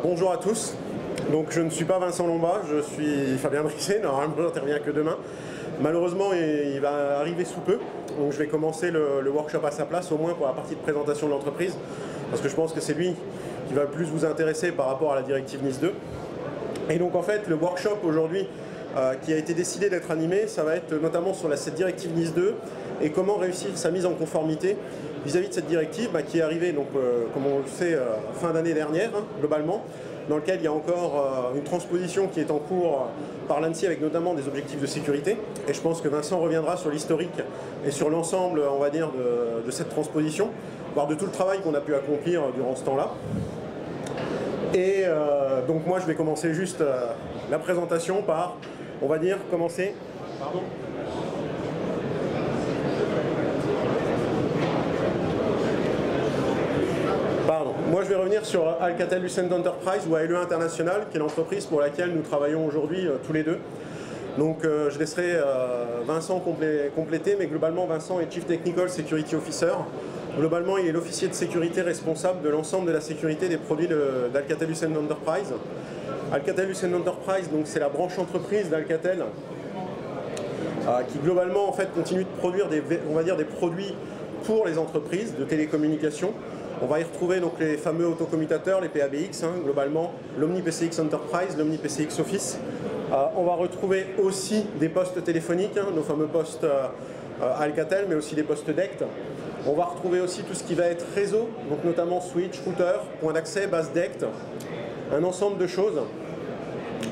Bonjour à tous. Donc je ne suis pas Vincent Lomba, je suis Fabien Brisset, normalement j'interviens que demain. Malheureusement il va arriver sous peu, donc je vais commencer le workshop à sa place, au moins pour la partie de présentation de l'entreprise, parce que je pense que c'est lui qui va le plus vous intéresser par rapport à la directive NIS 2. Et donc en fait le workshop aujourd'hui qui a été décidé d'être animé, ça va être notamment sur cette directive NIS 2 et comment réussir sa mise en conformité vis-à-vis de cette directive qui est arrivée, donc, comme on le sait, fin d'année dernière, globalement, dans lequel il y a encore une transposition qui est en cours par l'ANSSI avec notamment des objectifs de sécurité. Et je pense que Vincent reviendra sur l'historique et sur l'ensemble, on va dire, de cette transposition, voire de tout le travail qu'on a pu accomplir durant ce temps-là. Et donc moi je vais commencer juste la présentation par, on va dire, commencer... Pardon. Moi, je vais revenir sur Alcatel-Lucent Enterprise ou ALE International, qui est l'entreprise pour laquelle nous travaillons aujourd'hui tous les deux. Donc, je laisserai Vincent compléter, mais globalement, Vincent est Chief Technical Security Officer. Globalement, il est l'officier de sécurité responsable de l'ensemble de la sécurité des produits d'Alcatel-Lucent Enterprise. Alcatel-Lucent Enterprise, donc c'est la branche entreprise d'Alcatel qui globalement en fait continue de produire on va dire, des produits pour les entreprises de télécommunications. On va y retrouver donc les fameux autocommutateurs, les PABX, globalement, l'OmniPCX Enterprise, l'OmniPCX Office. On va retrouver aussi des postes téléphoniques, nos fameux postes Alcatel, mais aussi des postes DECT. On va retrouver aussi tout ce qui va être réseau, donc notamment switch, routeur, point d'accès, base DECT, un ensemble de choses.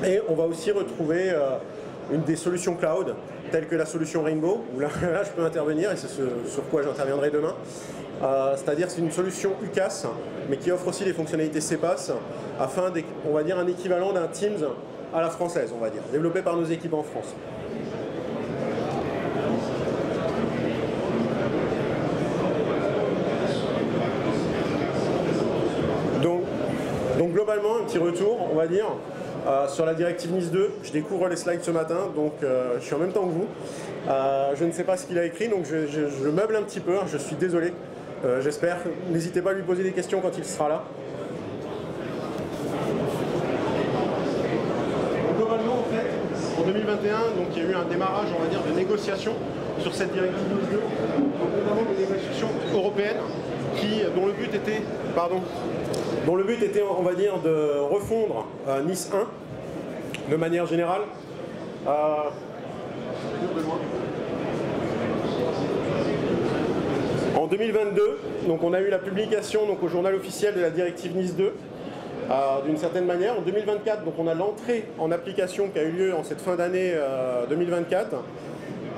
Et on va aussi retrouver des solutions cloud, telles que la solution Rainbow, où là je peux intervenir, et c'est sur quoi j'interviendrai demain. C'est-à-dire c'est une solution UCaaS, mais qui offre aussi des fonctionnalités CPaaS, afin on va dire un équivalent d'un Teams à la française, on va dire, développé par nos équipes en France. Donc globalement, un petit retour, on va dire, sur la directive NIS 2. Je découvre les slides ce matin, donc je suis en même temps que vous. Je ne sais pas ce qu'il a écrit, donc je meuble un petit peu, je suis désolé. J'espère. N'hésitez pas à lui poser des questions quand il sera là. Globalement, en fait, en 2021, donc, il y a eu un démarrage, on va dire, de négociations sur cette directive NIS 2, donc notamment des négociations européennes dont le but était, on va dire, de refondre NIS 1 de manière générale. En 2022, donc on a eu la publication donc, au journal officiel de la directive NIS 2, d'une certaine manière. En 2024, donc, on a l'entrée en application qui a eu lieu en cette fin d'année 2024.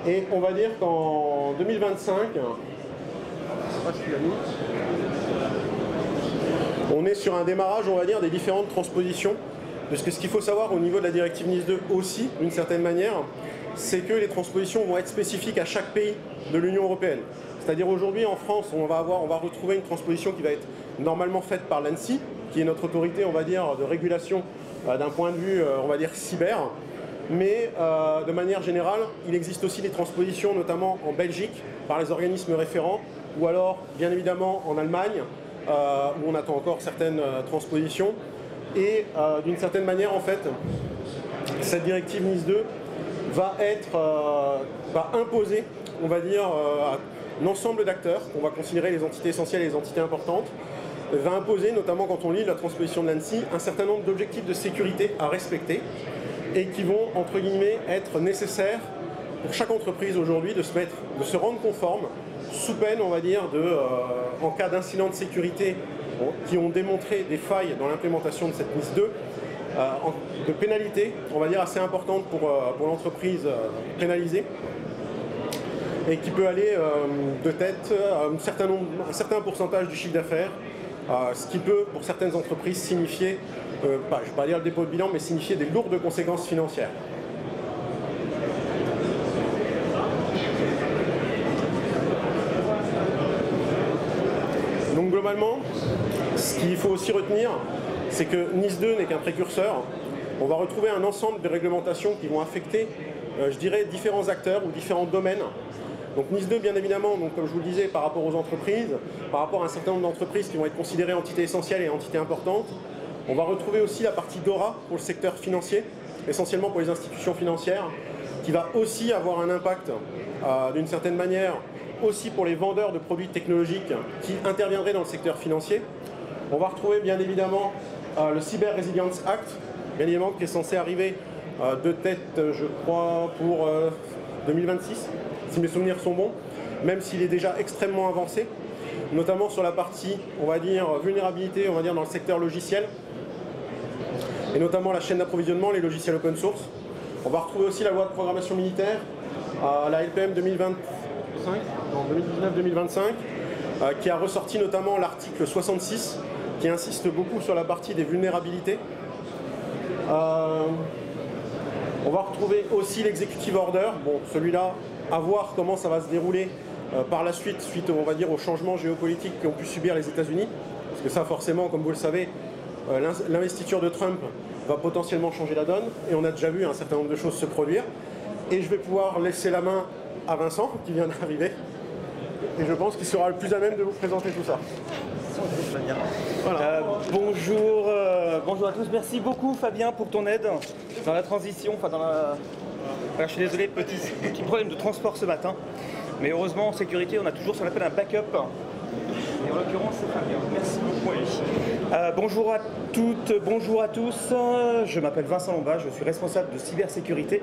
Et on va dire qu'en 2025, on est sur un démarrage, on va dire, des différentes transpositions. Parce que ce qu'il faut savoir au niveau de la directive NIS 2 aussi, d'une certaine manière, c'est que les transpositions vont être spécifiques à chaque pays de l'Union européenne. C'est-à-dire aujourd'hui en France, on va retrouver une transposition qui va être normalement faite par l'ANSSI, qui est notre autorité, on va dire, de régulation d'un point de vue, on va dire, cyber. Mais de manière générale, il existe aussi des transpositions, notamment en Belgique, par les organismes référents, ou alors, bien évidemment, en Allemagne, où on attend encore certaines transpositions. Et d'une certaine manière, en fait, cette directive NIS 2 va imposer, on va dire, à l'ensemble d'acteurs, qu'on va considérer les entités essentielles et les entités importantes, va imposer, notamment quand on lit la transposition de l'ANSSI, un certain nombre d'objectifs de sécurité à respecter et qui vont, entre guillemets, être nécessaires pour chaque entreprise aujourd'hui de se rendre conforme sous peine, on va dire, en cas d'incident de sécurité qui ont démontré des failles dans l'implémentation de cette NIS 2, de pénalités, on va dire, assez importantes pour l'entreprise pénalisée, et qui peut aller de tête à un certain pourcentage du chiffre d'affaires, ce qui peut, pour certaines entreprises, signifier, je ne vais pas dire le dépôt de bilan, mais signifier des lourdes conséquences financières. Donc globalement, ce qu'il faut aussi retenir, c'est que NIS 2 n'est qu'un précurseur. On va retrouver un ensemble de réglementations qui vont affecter, je dirais, différents acteurs ou différents domaines. Donc NIS 2, bien évidemment, donc, comme je vous le disais, par rapport aux entreprises, par rapport à un certain nombre d'entreprises qui vont être considérées entités essentielles et entités importantes, On va retrouver aussi la partie DORA pour le secteur financier, essentiellement pour les institutions financières, qui va aussi avoir un impact d'une certaine manière aussi pour les vendeurs de produits technologiques qui interviendraient dans le secteur financier. On va retrouver bien évidemment le Cyber Resilience Act, bien évidemment qui est censé arriver de tête, je crois, pour 2026, si mes souvenirs sont bons, même s'il est déjà extrêmement avancé, notamment sur la partie, on va dire, vulnérabilité, on va dire, dans le secteur logiciel, et notamment la chaîne d'approvisionnement, les logiciels open source. On va retrouver aussi la loi de programmation militaire, la LPM 2019-2025, qui a ressorti notamment l'article 66, qui insiste beaucoup sur la partie des vulnérabilités. On va retrouver aussi l'executive order. Bon, celui-là, à voir comment ça va se dérouler par la suite, on va dire, aux changements géopolitiques qu'ont pu subir les États-Unis. Parce que ça, forcément, comme vous le savez, l'investiture de Trump va potentiellement changer la donne. Et on a déjà vu un certain nombre de choses se produire. Et je vais pouvoir laisser la main à Vincent, qui vient d'arriver. Et je pense qu'il sera le plus à même de vous présenter tout ça. Voilà. Bonjour à tous. Merci beaucoup Fabien pour ton aide dans la transition. Je suis désolé, petit problème de transport ce matin. Mais heureusement en sécurité on a toujours ce qu'on appelle un backup. Et en l'occurrence c'est Fabien. Merci beaucoup à lui. Bonjour à toutes, bonjour à tous. Je m'appelle Vincent Lombas, je suis responsable de cybersécurité.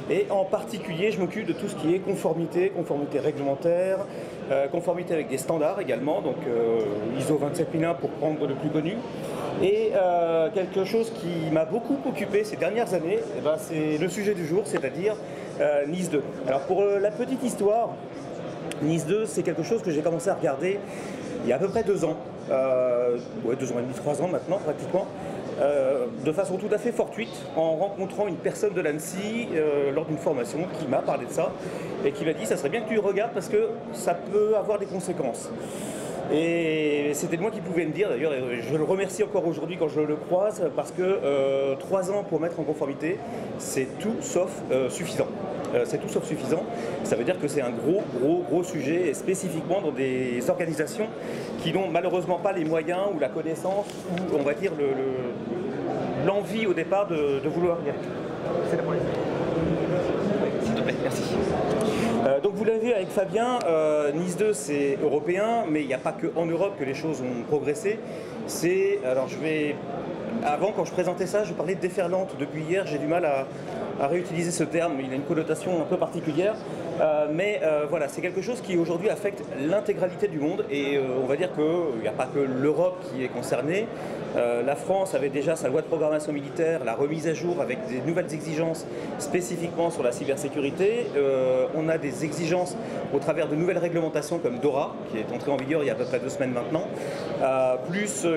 Et en particulier, je m'occupe de tout ce qui est conformité réglementaire, conformité avec des standards également, donc ISO 27001 pour prendre le plus connu. Et quelque chose qui m'a beaucoup occupé ces dernières années, c'est le sujet du jour, c'est-à-dire NIS 2. Alors pour la petite histoire, NIS 2, c'est quelque chose que j'ai commencé à regarder il y a à peu près 2 ans, 2 ans et demi, 3 ans maintenant pratiquement. De façon tout à fait fortuite, en rencontrant une personne de l'ANSSI lors d'une formation qui m'a parlé de ça et qui m'a dit ça serait bien que tu le regardes parce que ça peut avoir des conséquences. Et c'était moi qui pouvais me dire, d'ailleurs, je le remercie encore aujourd'hui quand je le croise, parce que 3 ans pour mettre en conformité, c'est tout sauf suffisant. C'est tout sauf suffisant. Ça veut dire que c'est un gros sujet, et spécifiquement dans des organisations qui n'ont malheureusement pas les moyens ou la connaissance, ou on va dire l'envie au départ de vouloir y aller. C'est la police. S'il te plaît, merci. Donc vous l'avez vu avec Fabien, NIS 2 c'est européen, mais il n'y a pas qu'en Europe que les choses ont progressé. Alors avant quand je présentais ça, je parlais de déferlante. Depuis hier, j'ai du mal à réutiliser ce terme, il a une connotation un peu particulière. Voilà, c'est quelque chose qui aujourd'hui affecte l'intégralité du monde et on va dire qu'il n'y a pas que l'Europe qui est concernée. La France avait déjà sa loi de programmation militaire, la remise à jour avec des nouvelles exigences spécifiquement sur la cybersécurité. On a des exigences au travers de nouvelles réglementations comme DORA, qui est entrée en vigueur il y a à peu près 2 semaines maintenant, plus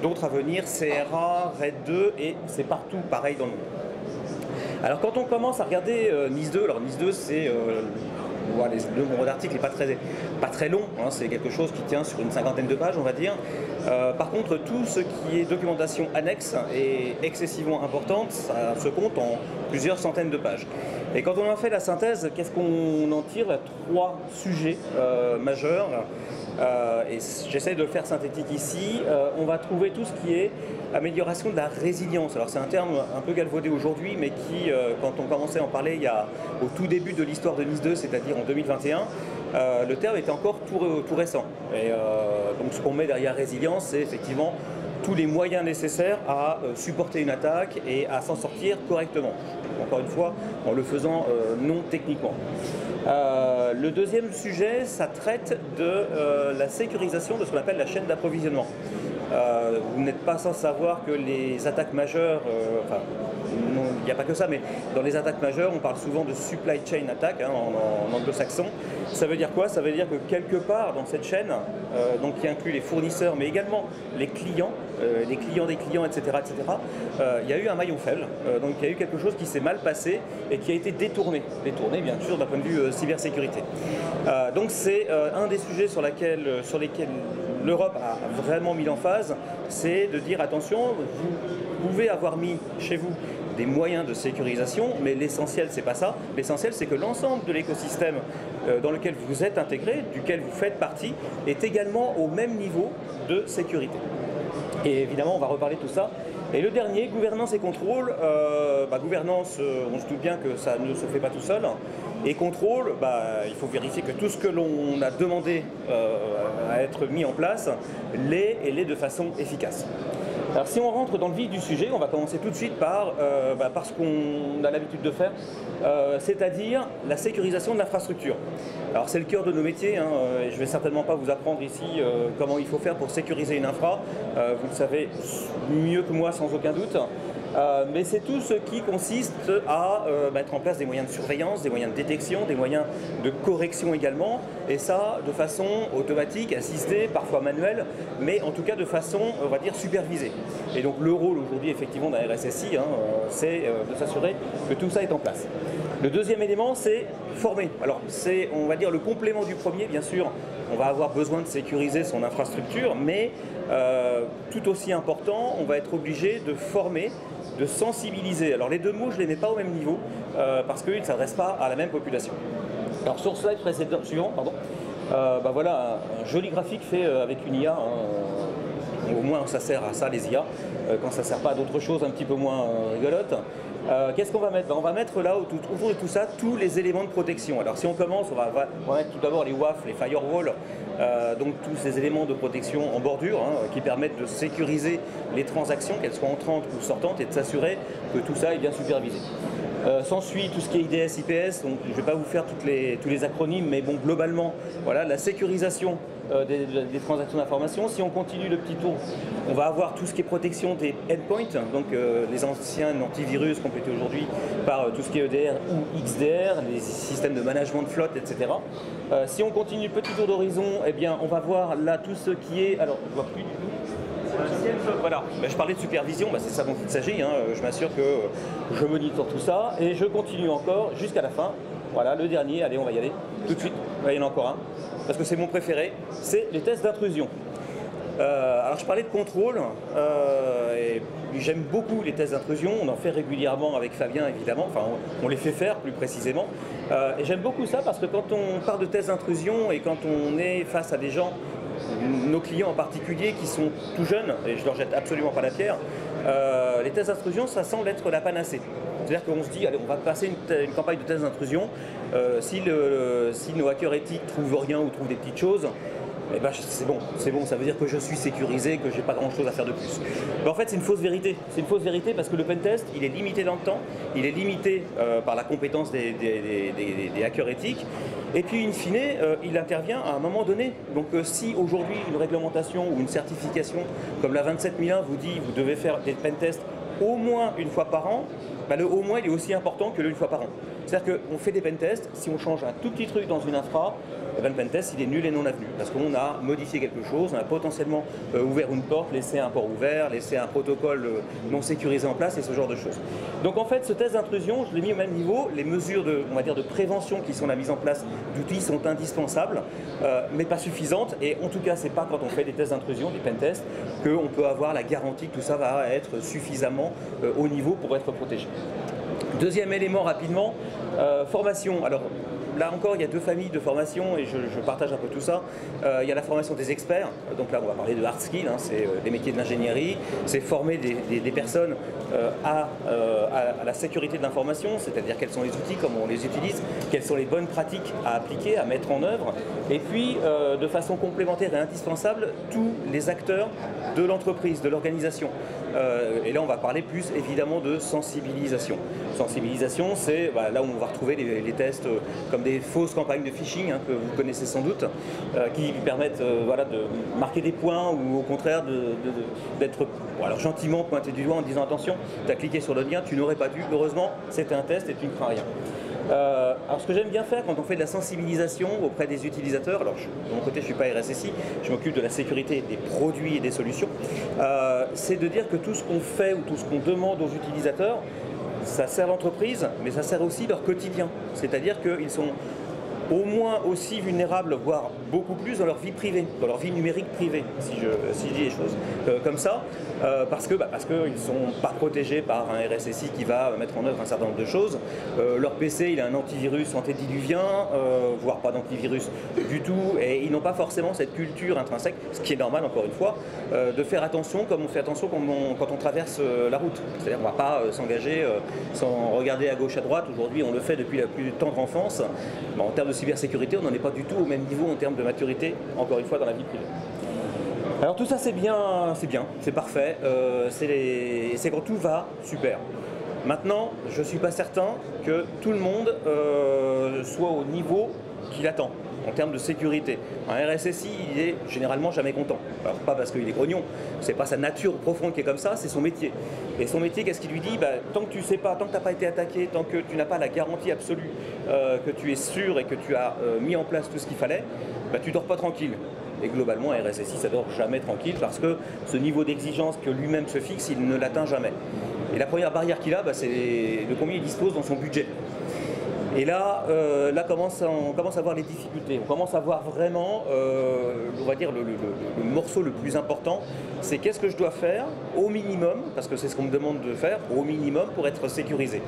d'autres à venir, CRA, RED 2, et c'est partout pareil dans le monde. Alors quand on commence à regarder NIS 2, alors NIS 2 c'est... le nombre d'articles n'est pas très long, hein, c'est quelque chose qui tient sur une 50aine de pages on va dire. Par contre tout ce qui est documentation annexe est excessivement importante, ça se compte en plusieurs centaines de pages. Et quand on a fait la synthèse, qu'est-ce qu'on en tire? 3 sujets majeurs. Et j'essaie de le faire synthétique ici. On va trouver tout ce qui est amélioration de la résilience. Alors c'est un terme un peu galvaudé aujourd'hui, mais qui, quand on commençait à en parler au tout début de l'histoire de NIS 2, c'est-à-dire en 2021, le terme était encore tout récent. Et donc ce qu'on met derrière résilience, c'est effectivement tous les moyens nécessaires à supporter une attaque et à s'en sortir correctement. Encore une fois, en le faisant non techniquement. Le deuxième sujet, ça traite de la sécurisation de ce qu'on appelle la chaîne d'approvisionnement. Vous n'êtes pas sans savoir que les attaques majeures, il n'y a pas que ça, mais dans les attaques majeures, on parle souvent de supply chain attack hein, en anglo-saxon. Ça veut dire quoi? Ça veut dire que quelque part dans cette chaîne, donc qui inclut les fournisseurs, mais également les clients des clients, etc., il y a eu un maillon faible. Donc il y a eu quelque chose qui s'est mal passé et qui a été détourné bien sûr d'un point de vue cybersécurité. Donc c'est un des sujets sur lesquels l'Europe a vraiment mis l'emphase, c'est de dire attention, vous pouvez avoir mis chez vous des moyens de sécurisation, mais l'essentiel c'est pas ça. L'essentiel c'est que l'ensemble de l'écosystème dans lequel vous êtes intégré, duquel vous faites partie, est également au même niveau de sécurité. Et évidemment on va reparler de tout ça Et le dernier, gouvernance et contrôle. Gouvernance, on se doute bien que ça ne se fait pas tout seul. Et contrôle, il faut vérifier que tout ce que l'on a demandé à être mis en place l'est de façon efficace. Alors si on rentre dans le vif du sujet, on va commencer tout de suite par ce qu'on a l'habitude de faire, c'est-à-dire la sécurisation de l'infrastructure. Alors c'est le cœur de nos métiers, et je ne vais certainement pas vous apprendre ici comment il faut faire pour sécuriser une infra, vous le savez mieux que moi sans aucun doute. Mais c'est tout ce qui consiste à mettre en place des moyens de surveillance, des moyens de détection, des moyens de correction également, et ça de façon automatique, assistée, parfois manuelle, mais en tout cas de façon, on va dire, supervisée. Et donc le rôle aujourd'hui effectivement d'un RSSI, c'est de s'assurer que tout ça est en place. Le deuxième élément, c'est former. Alors c'est, on va dire, le complément du premier, bien sûr, on va avoir besoin de sécuriser son infrastructure, mais tout aussi important, on va être obligé de former, de sensibiliser. Alors les deux mots, je ne les mets pas au même niveau parce qu'ils ne s'adressent pas à la même population. Alors sur le slide suivant, voilà un joli graphique fait avec une IA. Au moins ça sert à ça les IA, quand ça ne sert pas à d'autres choses un petit peu moins rigolotes. Qu'est-ce qu'on va mettre? On va mettre là autour de tout ça tous les éléments de protection. Alors si on commence, on va mettre tout d'abord les WAF, les firewalls, donc tous ces éléments de protection en bordure qui permettent de sécuriser les transactions, qu'elles soient entrantes ou sortantes, et de s'assurer que tout ça est bien supervisé. S'ensuit tout ce qui est IDS, IPS, donc je ne vais pas vous faire tous les acronymes, mais bon, globalement, voilà, la sécurisation des transactions d'information. Si on continue le petit tour, on va avoir tout ce qui est protection des endpoints, donc les anciens antivirus complétés aujourd'hui par tout ce qui est EDR ou XDR, les systèmes de management de flotte, etc. Si on continue le petit tour d'horizon, eh bien, on va voir là tout ce qui est... Alors, je ne vois plus du tout. Voilà, je parlais de supervision, c'est ça dont il s'agit, je m'assure que je monitore tout ça et je continue encore jusqu'à la fin. Voilà, le dernier, allez on va y aller tout de suite, il y en a encore un, parce que c'est mon préféré, c'est les tests d'intrusion. Alors je parlais de contrôle, et j'aime beaucoup les tests d'intrusion, on en fait régulièrement avec Fabien évidemment, enfin on les fait faire plus précisément, et j'aime beaucoup ça parce que quand on parle de tests d'intrusion et quand on est face à des gens, nos clients en particulier qui sont tout jeunes, et je leur jette absolument pas la pierre, les tests d'intrusion ça semble être la panacée. C'est-à-dire qu'on se dit, allez, on va passer une campagne de tests d'intrusion, si nos hackers éthiques trouvent rien ou trouvent des petites choses, eh ben c'est bon, ça veut dire que je suis sécurisé, que j'ai pas grand chose à faire de plus. Mais en fait c'est une fausse vérité. C'est une fausse vérité parce que le pentest il est limité dans le temps, il est limité par la compétence des hackers éthiques, et puis in fine il intervient à un moment donné. Donc si aujourd'hui une réglementation ou une certification comme la 27001 vous dit vous devez faire des pentests au moins une fois par an, le au moins il est aussi important que le une fois par an. C'est-à-dire qu'on fait des pentests, si on change un tout petit truc dans une infra, le pentest il est nul et non avenu. Parce qu'on a modifié quelque chose, on a potentiellement ouvert une porte, laissé un port ouvert, laissé un protocole non sécurisé en place et ce genre de choses. Donc en fait ce test d'intrusion, je l'ai mis au même niveau, les mesures on va dire, de prévention qui sont la mise en place d'outils sont indispensables, mais pas suffisantes. Et en tout cas c'est pas quand on fait des tests d'intrusion, des pentests, qu'on peut avoir la garantie que tout ça va être suffisamment au niveau pour être protégé. Deuxième élément rapidement, formation. Alors là encore, il y a deux familles de formation et je partage un peu tout ça. Il y a la formation des experts, donc là on va parler de hard skills, c'est les métiers de l'ingénierie, c'est former des personnes à la sécurité de l'information, c'est-à-dire quels sont les outils, comment on les utilise, quelles sont les bonnes pratiques à appliquer, à mettre en œuvre, et puis de façon complémentaire et indispensable, tous les acteurs de l'entreprise, de l'organisation. Et là on va parler plus évidemment de sensibilisation. Sensibilisation, c'est là où on va retrouver les tests comme des fausses campagnes de phishing que vous connaissez sans doute, qui permettent de marquer des points ou au contraire d'être gentiment pointé du doigt en disant attention, tu as cliqué sur le lien, tu n'aurais pas dû, heureusement c'était un test et tu ne crains rien. Alors ce que j'aime bien faire quand on fait de la sensibilisation auprès des utilisateurs, alors de mon côté je ne suis pas RSSI, je m'occupe de la sécurité des produits et des solutions, c'est de dire que tout ce qu'on fait ou tout ce qu'on demande aux utilisateurs, ça sert l'entreprise, mais ça sert aussi leur quotidien. C'est-à-dire qu'ils sont au moins aussi vulnérables, voire beaucoup plus dans leur vie privée, dans leur vie numérique privée, si je dis les choses comme ça, parce qu'ils ne sont pas protégés par un RSSI qui va mettre en œuvre un certain nombre de choses. Leur PC, il a un antivirus antédiluvien, voire pas d'antivirus du tout, et ils n'ont pas forcément cette culture intrinsèque, ce qui est normal encore une fois, de faire attention comme on fait attention quand on traverse la route. C'est-à-dire qu'on ne va pas s'engager sans regarder à gauche à droite. Aujourd'hui, on le fait depuis la plus tendre enfance. Bon, en termes de cybersécurité, on n'en est pas du tout au même niveau en termes de maturité, encore une fois, dans la vie privée. Alors tout ça, c'est bien, c'est parfait, c'est quand tout va super. Maintenant, je ne suis pas certain que tout le monde soit au niveau qu'il attend en termes de sécurité. Un RSSI, il est généralement jamais content. Alors, pas parce qu'il est grognon, c'est pas sa nature profonde qui est comme ça, c'est son métier. Et son métier, qu'est-ce qu'il lui dit? Tant que tu sais pas, tant que tu n'as pas été attaqué, tant que tu n'as pas la garantie absolue que tu es sûr et que tu as mis en place tout ce qu'il fallait, tu dors pas tranquille. Et globalement, un RSSI, ça dort jamais tranquille parce que ce niveau d'exigence que lui-même se fixe, il ne l'atteint jamais. Et la première barrière qu'il a, c'est de combien il dispose dans son budget. Et là, on commence à voir les difficultés. On commence à voir vraiment, on va dire, le morceau le plus important, c'est qu'est-ce que je dois faire au minimum, parce que c'est ce qu'on me demande de faire, au minimum pour être sécurisé.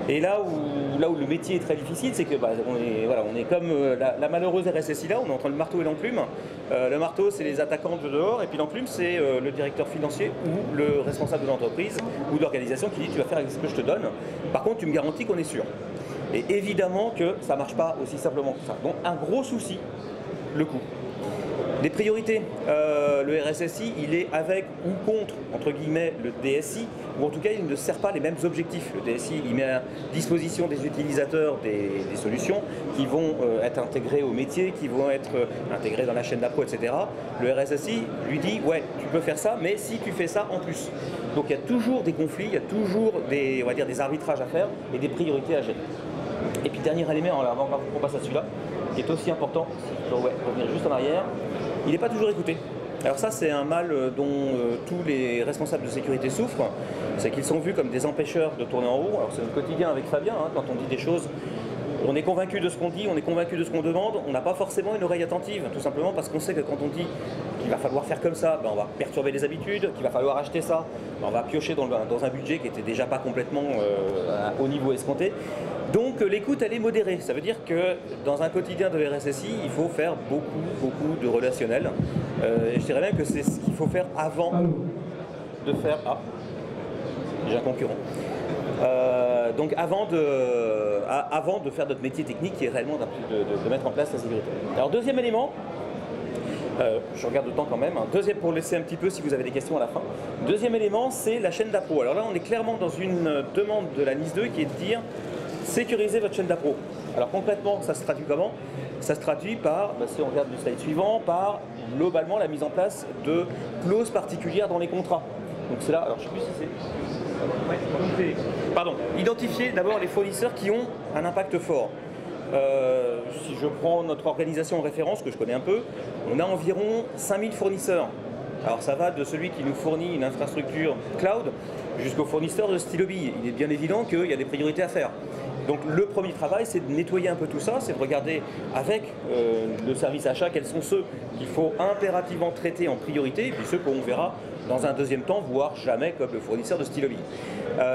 Et là où le métier est très difficile, c'est que on est comme la malheureuse RSSI là, on est entre le marteau et l'enclume. Le marteau, c'est les attaquants de dehors, et puis l'enclume, c'est le directeur financier ou le responsable de l'entreprise ou de l'organisation qui dit tu vas faire ce que je te donne. Par contre, tu me garantis qu'on est sûr. Et évidemment que ça ne marche pas aussi simplement que ça. Donc un gros souci, le coût. Les priorités, le RSSI, il est avec ou contre, entre guillemets, le DSI, ou en tout cas, il ne sert pas les mêmes objectifs. Le DSI, il met à disposition des utilisateurs des solutions qui vont être intégrées au métier, qui vont être intégrées dans la chaîne d'appro, etc. Le RSSI lui dit, ouais, tu peux faire ça, mais si tu fais ça en plus. Donc il y a toujours des conflits, il y a toujours des, on va dire, des arbitrages à faire et des priorités à gérer. Et puis dernier élément, avant qu'on passe à celui-là, qui est aussi important, si je revenir juste en arrière, il n'est pas toujours écouté. Alors ça, c'est un mal dont tous les responsables de sécurité souffrent, c'est qu'ils sont vus comme des empêcheurs de tourner en rond. Alors c'est notre quotidien avec Fabien, quand on dit des choses, on est convaincu de ce qu'on dit, on est convaincu de ce qu'on demande, on n'a pas forcément une oreille attentive, tout simplement parce qu'on sait que quand on dit qu'il va falloir faire comme ça, on va perturber les habitudes, qu'il va falloir acheter ça, on va piocher dans un budget qui n'était déjà pas complètement au niveau escompté. Donc l'écoute, elle est modérée. Ça veut dire que dans un quotidien de RSSI, il faut faire beaucoup de relationnel. Et je dirais même que c'est ce qu'il faut faire avant de faire... Ah, j'ai un concurrent. Donc avant de faire notre métier technique qui est réellement de mettre en place la sécurité. Alors deuxième élément, je regarde le temps quand même, deuxième pour laisser un petit peu si vous avez des questions à la fin. Deuxième élément, c'est la chaîne d'appro. Alors là, on est clairement dans une demande de la NIS 2 qui est de dire sécuriser votre chaîne d'appro. Alors concrètement, ça se traduit comment? Ça se traduit par, si on regarde le slide suivant, par globalement la mise en place de clauses particulières dans les contrats. Donc c'est là, alors je ne sais plus si c'est... Pardon, identifier d'abord les fournisseurs qui ont un impact fort. Si je prends notre organisation en référence, que je connais un peu, on a environ 5000 fournisseurs. Alors ça va de celui qui nous fournit une infrastructure cloud jusqu'au fournisseur de stylo bille. Il est bien évident qu'il y a des priorités à faire. Donc le premier travail, c'est de nettoyer un peu tout ça, c'est de regarder avec le service achat quels sont ceux qu'il faut impérativement traiter en priorité, et puis ceux qu'on verra dans un deuxième temps, voire jamais, comme le fournisseur de stylo bille.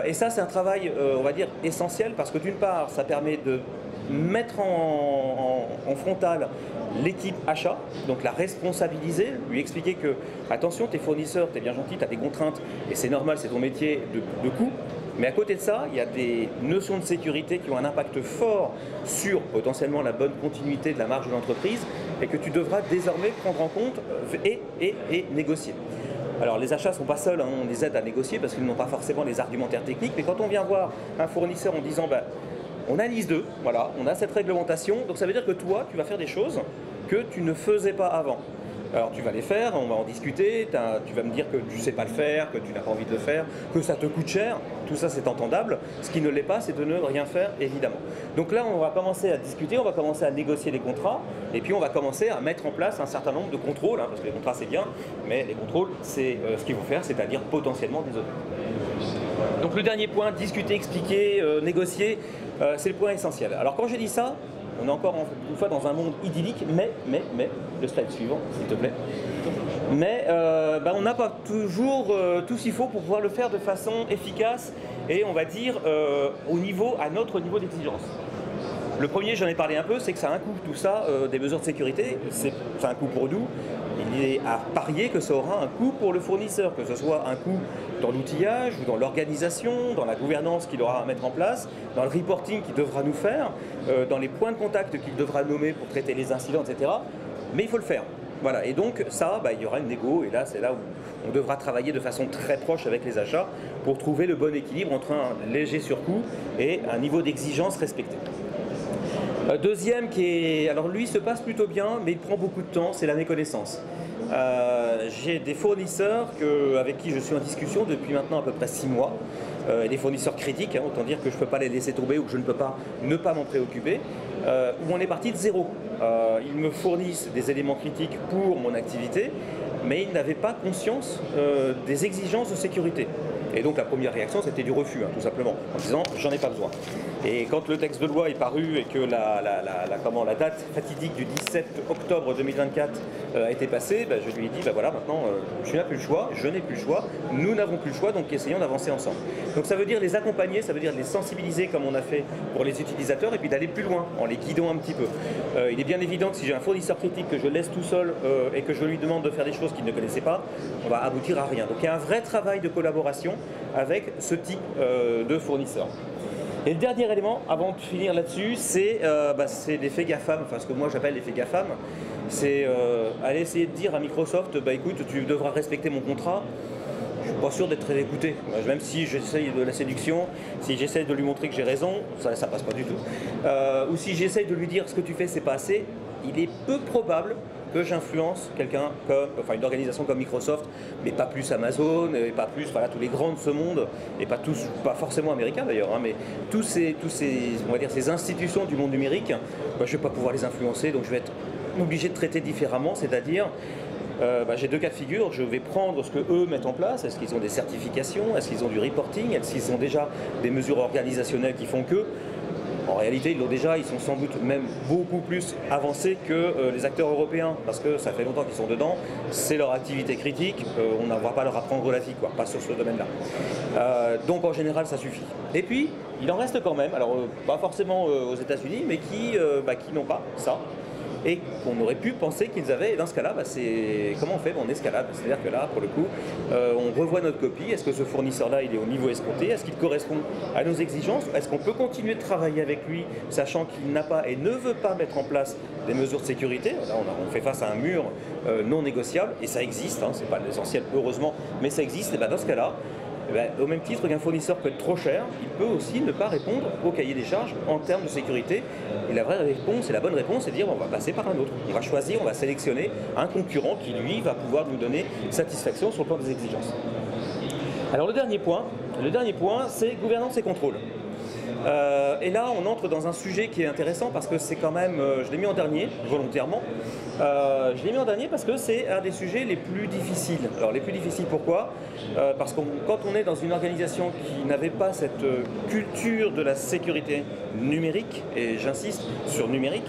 Et ça, c'est un travail, on va dire, essentiel, parce que d'une part, ça permet de mettre en frontal l'équipe achat, donc la responsabiliser, lui expliquer que, attention, tes fournisseurs, t'es bien gentil, tu as des contraintes, et c'est normal, c'est ton métier de coût. Mais à côté de ça, il y a des notions de sécurité qui ont un impact fort sur potentiellement la bonne continuité de la marge de l'entreprise et que tu devras désormais prendre en compte et négocier. Alors les achats ne sont pas seuls, on les aide à négocier parce qu'ils n'ont pas forcément les argumentaires techniques, mais quand on vient voir un fournisseur en disant on a NIS 2, voilà, on a cette réglementation, donc ça veut dire que toi, tu vas faire des choses que tu ne faisais pas avant. Alors tu vas les faire, on va en discuter, tu vas me dire que tu ne sais pas le faire, que tu n'as pas envie de le faire, que ça te coûte cher, tout ça c'est entendable. Ce qui ne l'est pas, c'est de ne rien faire, évidemment. Donc là, on va commencer à discuter, on va commencer à négocier les contrats, et puis on va commencer à mettre en place un certain nombre de contrôles, parce que les contrats c'est bien, mais les contrôles, c'est ce qu'il faut faire, c'est-à-dire potentiellement des audits. Donc le dernier point, discuter, expliquer, négocier, c'est le point essentiel. Alors quand je dis ça, on est encore une fois dans un monde idyllique, mais, le slide suivant, s'il te plaît. Mais on n'a pas toujours tout ce qu'il faut pour pouvoir le faire de façon efficace et on va dire à notre niveau d'exigence. Le premier, j'en ai parlé un peu, c'est que ça a un coût, tout ça, des mesures de sécurité, c'est un coût pour nous. Il est à parier que ça aura un coût pour le fournisseur, que ce soit un coût dans l'outillage ou dans l'organisation, dans la gouvernance qu'il aura à mettre en place, dans le reporting qu'il devra nous faire, dans les points de contact qu'il devra nommer pour traiter les incidents, etc. Mais il faut le faire. Voilà, et donc ça, il y aura une négo, et là c'est là où on devra travailler de façon très proche avec les achats pour trouver le bon équilibre entre un léger surcoût et un niveau d'exigence respecté. Deuxième alors lui se passe plutôt bien, mais il prend beaucoup de temps, c'est la méconnaissance. J'ai des fournisseurs avec qui je suis en discussion depuis maintenant à peu près 6 mois, et des fournisseurs critiques, autant dire que je ne peux pas les laisser tomber ou que je ne peux pas ne pas m'en préoccuper, où on est parti de zéro. Ils me fournissent des éléments critiques pour mon activité, mais ils n'avaient pas conscience des exigences de sécurité. Et donc la première réaction, c'était du refus, tout simplement, en disant « j'en ai pas besoin ». Et quand le texte de loi est paru et que la date fatidique du 17 octobre 2024 a été passée, je lui ai dit voilà, maintenant tu n'as plus le choix, je n'ai plus le choix, nous n'avons plus le choix, donc essayons d'avancer ensemble. Donc ça veut dire les accompagner, ça veut dire les sensibiliser comme on a fait pour les utilisateurs et puis d'aller plus loin en les guidant un petit peu. Il est bien évident que si j'ai un fournisseur critique que je laisse tout seul et que je lui demande de faire des choses qu'il ne connaissait pas, on va aboutir à rien. Donc il y a un vrai travail de collaboration avec ce type de fournisseur. Et le dernier élément, avant de finir là-dessus, c'est l'effet GAFAM, enfin ce que moi j'appelle l'effet GAFAM, c'est aller essayer de dire à Microsoft, écoute, tu devras respecter mon contrat. Je ne suis pas sûr d'être très écouté, même si j'essaye de la séduction, si j'essaye de lui montrer que j'ai raison, ça passe pas du tout. Ou si j'essaye de lui dire ce que tu fais c'est pas assez, il est peu probable que j'influence une organisation comme Microsoft, mais pas plus Amazon, et pas plus tous les grands de ce monde, et pas forcément américains d'ailleurs, mais tous ces institutions du monde numérique, je ne vais pas pouvoir les influencer, donc je vais être obligé de traiter différemment, c'est-à-dire j'ai 2 cas de figure, je vais prendre ce que eux mettent en place, est-ce qu'ils ont des certifications, est-ce qu'ils ont du reporting, est-ce qu'ils ont déjà des mesures organisationnelles qui font que. En réalité, ils l'ont déjà, ils sont sans doute même beaucoup plus avancés que les acteurs européens, parce que ça fait longtemps qu'ils sont dedans, c'est leur activité critique, on ne va pas leur apprendre la vie, pas sur ce domaine-là. Donc en général, ça suffit. Et puis, il en reste quand même, alors pas forcément aux États-Unis, mais qui n'ont pas ça, et qu'on aurait pu penser qu'ils avaient. Et dans ce cas-là, comment on fait? On escalade. C'est-à-dire que là, pour le coup, on revoit notre copie. Est-ce que ce fournisseur-là, il est au niveau escompté? Est-ce qu'il correspond à nos exigences? Est-ce qu'on peut continuer de travailler avec lui, sachant qu'il n'a pas et ne veut pas mettre en place des mesures de sécurité? Là, on fait face à un mur non négociable, et ça existe, c'est pas l'essentiel, heureusement, mais ça existe. Et dans ce cas-là, au même titre qu'un fournisseur peut être trop cher, il peut aussi ne pas répondre au cahier des charges en termes de sécurité. Et la vraie réponse, et la bonne réponse, c'est de dire on va passer par un autre. On va choisir, on va sélectionner un concurrent qui, lui, va pouvoir nous donner satisfaction sur le plan des exigences. Alors le dernier point, c'est gouvernance et contrôle. Et là, on entre dans un sujet qui est intéressant parce que c'est quand même, je l'ai mis en dernier, volontairement, je l'ai mis en dernier parce que c'est un des sujets les plus difficiles. Alors les plus difficiles pourquoi? Parce que quand on est dans une organisation qui n'avait pas cette culture de la sécurité numérique, et j'insiste sur numérique,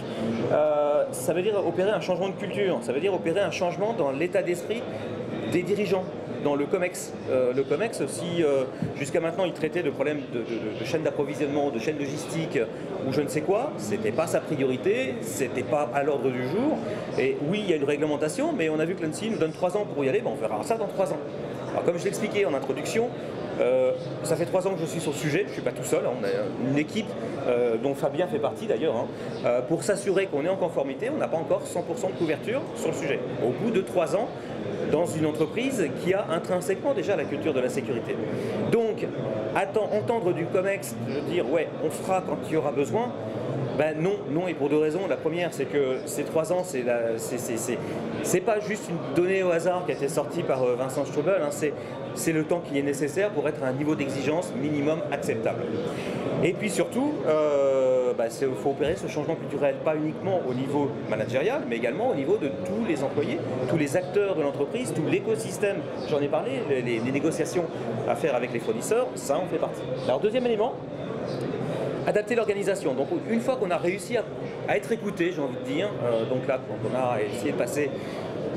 ça veut dire opérer un changement de culture, ça veut dire opérer un changement dans l'état d'esprit des dirigeants. Dans le COMEX. Le COMEX, si jusqu'à maintenant il traitait de problèmes de chaîne d'approvisionnement, de chaîne logistique ou je ne sais quoi, c'était pas sa priorité, c'était pas à l'ordre du jour. Et oui, il y a une réglementation, mais on a vu que l'ANSSI nous donne 3 ans pour y aller, on verra ça dans 3 ans. Alors comme je l'expliquais en introduction, ça fait 3 ans que je suis sur le sujet, je ne suis pas tout seul, on a une équipe dont Fabien fait partie d'ailleurs, pour s'assurer qu'on est en conformité, on n'a pas encore 100% de couverture sur le sujet. Au bout de 3 ans, dans une entreprise qui a intrinsèquement déjà la culture de la sécurité. Donc, entendre du COMEX, de dire ouais, on fera quand il y aura besoin, non, et pour 2 raisons. La première, c'est que ces 3 ans, c'est pas juste une donnée au hasard qui a été sortie par Vincent Strobel, c'est le temps qui est nécessaire pour être à un niveau d'exigence minimum acceptable. Et puis surtout, il faut opérer ce changement culturel, pas uniquement au niveau managérial, mais également au niveau de tous les employés, tous les acteurs de l'entreprise, tout l'écosystème. J'en ai parlé, les négociations à faire avec les fournisseurs, ça en fait partie. Alors deuxième élément, Adapter l'organisation. Donc une fois qu'on a réussi à être écouté, j'ai envie de dire, donc là, quand on a essayé de passer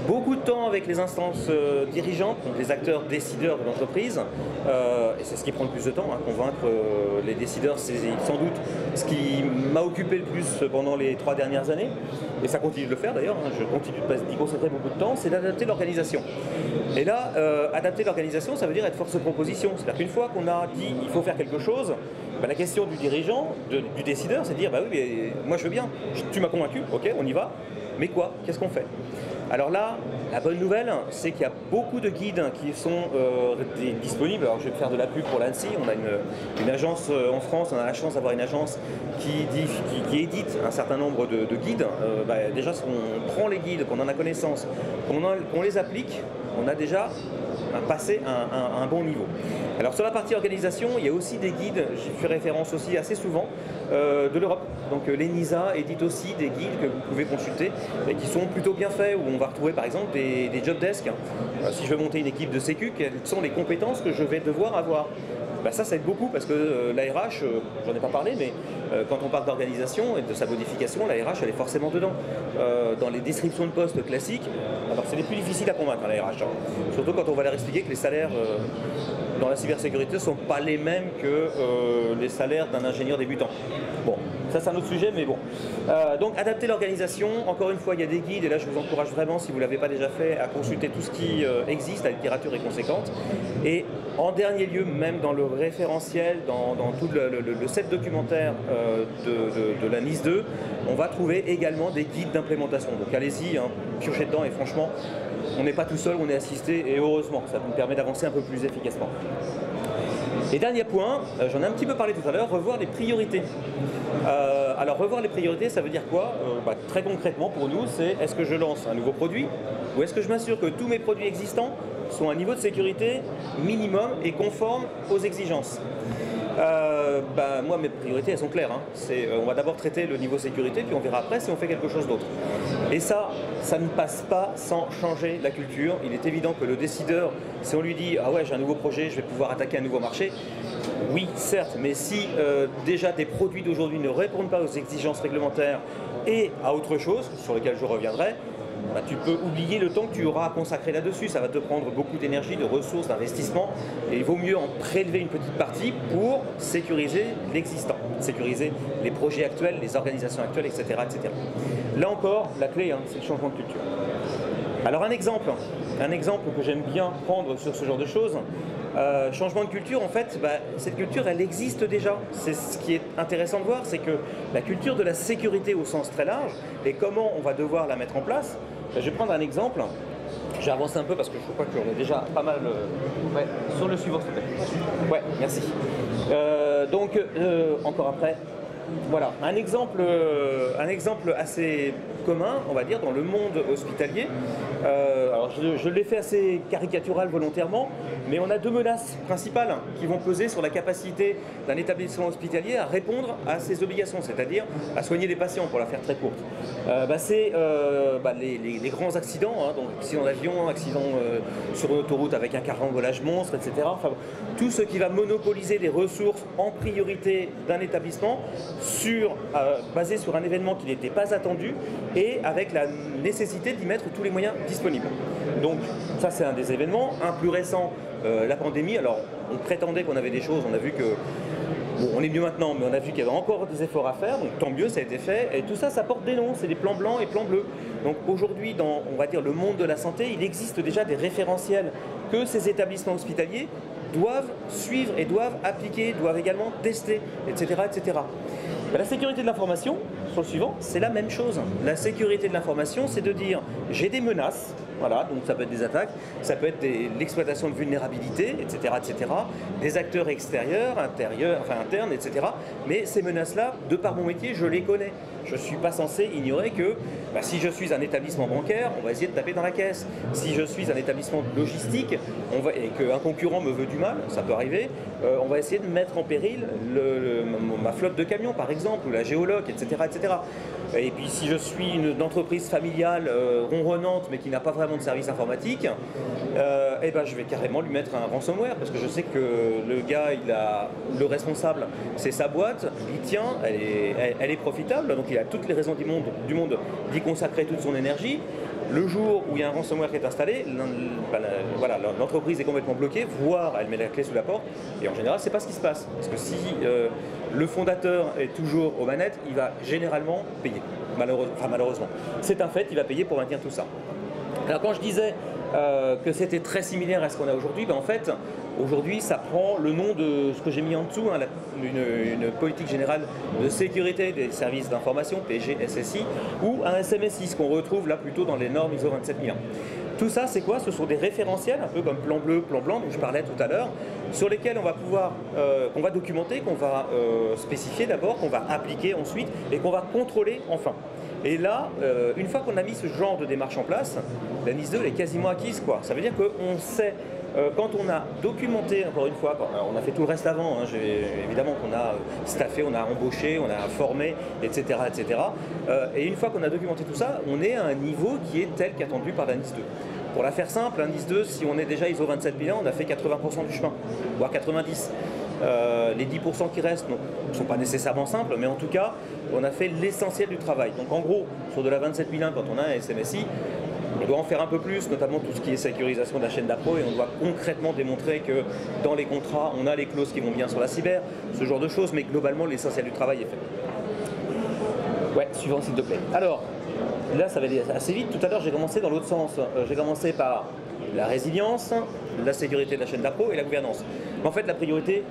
beaucoup de temps avec les instances dirigeantes, donc les acteurs décideurs de l'entreprise, et c'est ce qui prend le plus de temps, hein, convaincre les décideurs, c'est sans doute ce qui m'a occupé le plus pendant les 3 dernières années, et ça continue de le faire d'ailleurs, hein, je continue d'y consacrer beaucoup de temps, c'est d'adapter l'organisation. Et là, adapter l'organisation, ça veut dire être force de proposition, c'est-à-dire qu'une fois qu'on a dit il faut faire quelque chose, bah, la question du dirigeant, du décideur, c'est de dire bah oui, mais moi je veux bien, tu m'as convaincu, ok, on y va, mais quoi? Qu'est-ce qu'on fait? Alors là, la bonne nouvelle, c'est qu'il y a beaucoup de guides qui sont disponibles. Alors je vais faire de la pub pour l'ANSSI. On a une agence en France, on a la chance d'avoir une agence qui édite un certain nombre de guides. Déjà, si on prend les guides, qu'on en a connaissance, qu'on les applique, on a déjà passé un bon niveau. Alors sur la partie organisation, il y a aussi des guides, j'y fais référence aussi assez souvent, de l'Europe. Donc l'ENISA édite aussi des guides que vous pouvez consulter et qui sont plutôt bien faits, où on va retrouver par exemple des job desks. Si je veux monter une équipe de sécu, quelles sont les compétences que je vais devoir avoir? Ça aide beaucoup parce que l'ARH, j'en ai pas parlé, mais quand on parle d'organisation et de sa modification, l'ARH elle est forcément dedans. Dans les descriptions de postes classiques, alors c'est les plus difficiles à convaincre l'ARH, hein. Surtout quand on va leur expliquer que les salaires dans la cybersécurité ne sont pas les mêmes que les salaires d'un ingénieur débutant. Bon, ça c'est un autre sujet, mais bon. Donc adapter l'organisation, encore une fois il y a des guides, et là je vous encourage vraiment, si vous ne l'avez pas déjà fait, à consulter tout ce qui existe, la littérature est conséquente. Et en dernier lieu, même dans le référentiel, dans tout le set documentaire de la NIS 2, on va trouver également des guides d'implémentation. Donc allez-y, hein, piochez dedans, et franchement, on n'est pas tout seul, on est assisté, et heureusement, ça nous permet d'avancer un peu plus efficacement. Et dernier point, j'en ai un petit peu parlé tout à l'heure, revoir les priorités. Alors revoir les priorités, ça veut dire quoi? Très concrètement pour nous, c'est est-ce que je lance un nouveau produit ou est-ce que je m'assure que tous mes produits existants sont à un niveau de sécurité minimum et conforme aux exigences? Moi, mes priorités, elles sont claires. Hein. On va d'abord traiter le niveau sécurité, puis on verra après si on fait quelque chose d'autre. Et ça ne passe pas sans changer la culture. Il est évident que le décideur, si on lui dit « Ah ouais, j'ai un nouveau projet, je vais pouvoir attaquer un nouveau marché », oui, certes, mais si déjà tes produits d'aujourd'hui ne répondent pas aux exigences réglementaires et à autre chose, sur lequel je reviendrai, tu peux oublier le temps que tu auras à consacrer là-dessus. Ça va te prendre beaucoup d'énergie, de ressources, d'investissement. Et il vaut mieux en prélever une petite partie pour sécuriser l'existant, sécuriser les projets actuels, les organisations actuelles, etc. etc. Là encore, la clé, hein, c'est le changement de culture. Alors un exemple que j'aime bien prendre sur ce genre de choses, changement de culture, en fait, cette culture, elle existe déjà. C'est ce qui est intéressant de voir, c'est que la culture de la sécurité au sens très large, et comment on va devoir la mettre en place. Je vais prendre un exemple. J'ai avancé un peu parce que je crois qu'on est déjà pas mal... Ouais, sur le suivant, s'il te plaît. Ouais, merci. Encore après. Voilà, un exemple assez commun, on va dire, dans le monde hospitalier. Alors je l'ai fait assez caricatural volontairement, mais on a 2 menaces principales qui vont peser sur la capacité d'un établissement hospitalier à répondre à ses obligations, c'est-à-dire à soigner les patients, pour la faire très courte. C'est les grands accidents, hein, donc accident d'avion, accident sur une autoroute avec un carambolage monstre, etc. Enfin, tout ce qui va monopoliser les ressources en priorité d'un établissement basé sur un événement qui n'était pas attendu et avec la nécessité d'y mettre tous les moyens disponibles. Donc ça c'est un des événements. Un plus récent, la pandémie. Alors on prétendait qu'on avait des choses, on a vu que bon, on est mieux maintenant, mais on a vu qu'il y avait encore des efforts à faire, donc tant mieux, ça a été fait. Et tout ça, ça porte des noms, c'est des plans blancs et plans bleus. Donc aujourd'hui, dans, on va dire, le monde de la santé, il existe déjà des référentiels que ces établissements hospitaliers doivent suivre et doivent appliquer, doivent également tester, etc. etc. La sécurité de l'information, sur le suivant, c'est la même chose. La sécurité de l'information, c'est de dire j'ai des menaces, voilà, donc ça peut être des attaques, ça peut être l'exploitation de vulnérabilité, etc., etc., des acteurs extérieurs, intérieurs, enfin internes, etc. Mais ces menaces-là, de par mon métier, je les connais. je ne suis pas censé ignorer que si je suis un établissement bancaire, on va essayer de taper dans la caisse. Si je suis un établissement logistique et qu'un concurrent me veut du mal, ça peut arriver, on va essayer de mettre en péril ma flotte de camions par exemple, ou la géologue, etc., etc. Et puis si je suis une entreprise familiale ronronnante mais qui n'a pas vraiment de service informatique, eh ben, je vais carrément lui mettre un ransomware parce que je sais que le gars, le responsable, c'est sa boîte, il tient, elle est profitable, donc il a toutes les raisons du monde d'y consacrer toute son énergie. Le jour où il y a un ransomware qui est installé, voilà, l'entreprise est complètement bloquée, voire elle met la clé sous la porte, et en général, c'est pas ce qui se passe. Parce que si le fondateur est toujours aux manettes, il va généralement payer, malheureusement. C'est un fait, il va payer pour maintenir tout ça. Alors quand je disais que c'était très similaire à ce qu'on a aujourd'hui, en fait, aujourd'hui, ça prend le nom de ce que j'ai mis en dessous, hein, une politique générale de sécurité des services d'information, PGSSI, ou un SMSI, ce qu'on retrouve là plutôt dans les normes ISO 27001. Tout ça, c'est quoi? Ce sont des référentiels, un peu comme plan bleu, plan blanc, dont je parlais tout à l'heure, sur lesquels on va pouvoir, qu'on va documenter, qu'on va spécifier d'abord, qu'on va appliquer ensuite, et qu'on va contrôler enfin. Et là, une fois qu'on a mis ce genre de démarche en place, la NIS 2 elle est quasiment acquise, quoi. Ça veut dire qu'on sait, quand on a documenté, encore une fois, on a fait tout le reste avant, hein, évidemment qu'on a staffé, on a embauché, on a formé, etc. etc. Et une fois qu'on a documenté tout ça, on est à un niveau qui est tel qu'attendu par la NIS 2. Pour la faire simple, la NIS 2, si on est déjà ISO 27001, on a fait 80% du chemin, voire 90%. Les 10% qui restent ne sont pas nécessairement simples, mais en tout cas, on a fait l'essentiel du travail. Donc en gros, sur de la 27001, quand on a un SMSI, on doit en faire un peu plus, notamment tout ce qui est sécurisation de la chaîne d'appro, et on doit concrètement démontrer que dans les contrats, on a les clauses qui vont bien sur la cyber, ce genre de choses, mais globalement, l'essentiel du travail est fait. Ouais, suivant s'il te plaît. Alors, là, ça va aller assez vite. Tout à l'heure, j'ai commencé dans l'autre sens. J'ai commencé par la résilience, la sécurité de la chaîne d'appro et la gouvernance. Mais en fait, la priorité,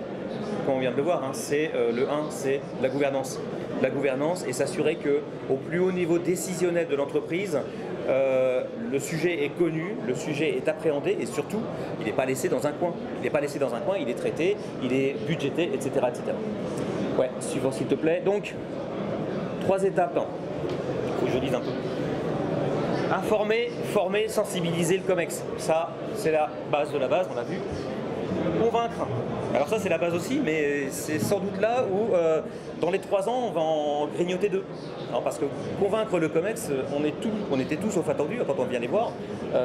comme on vient de le voir, hein, c'est le 1, c'est la gouvernance. La gouvernance et s'assurer qu'au plus haut niveau décisionnel de l'entreprise, le sujet est connu, le sujet est appréhendé et surtout, il n'est pas laissé dans un coin. Il n'est pas laissé dans un coin, il est traité, il est budgété, etc. etc. Ouais, suivant s'il te plaît. Donc, 3 étapes. Il faut que je dise un peu. Informer, former, sensibiliser le COMEX. Ça, c'est la base de la base, on l'a vu. Convaincre. Alors ça, c'est la base aussi, mais c'est sans doute là où, dans les 3 ans, on va en grignoter 2. Alors, parce que convaincre le COMEX, on était tous sauf attendus quand on vient les voir.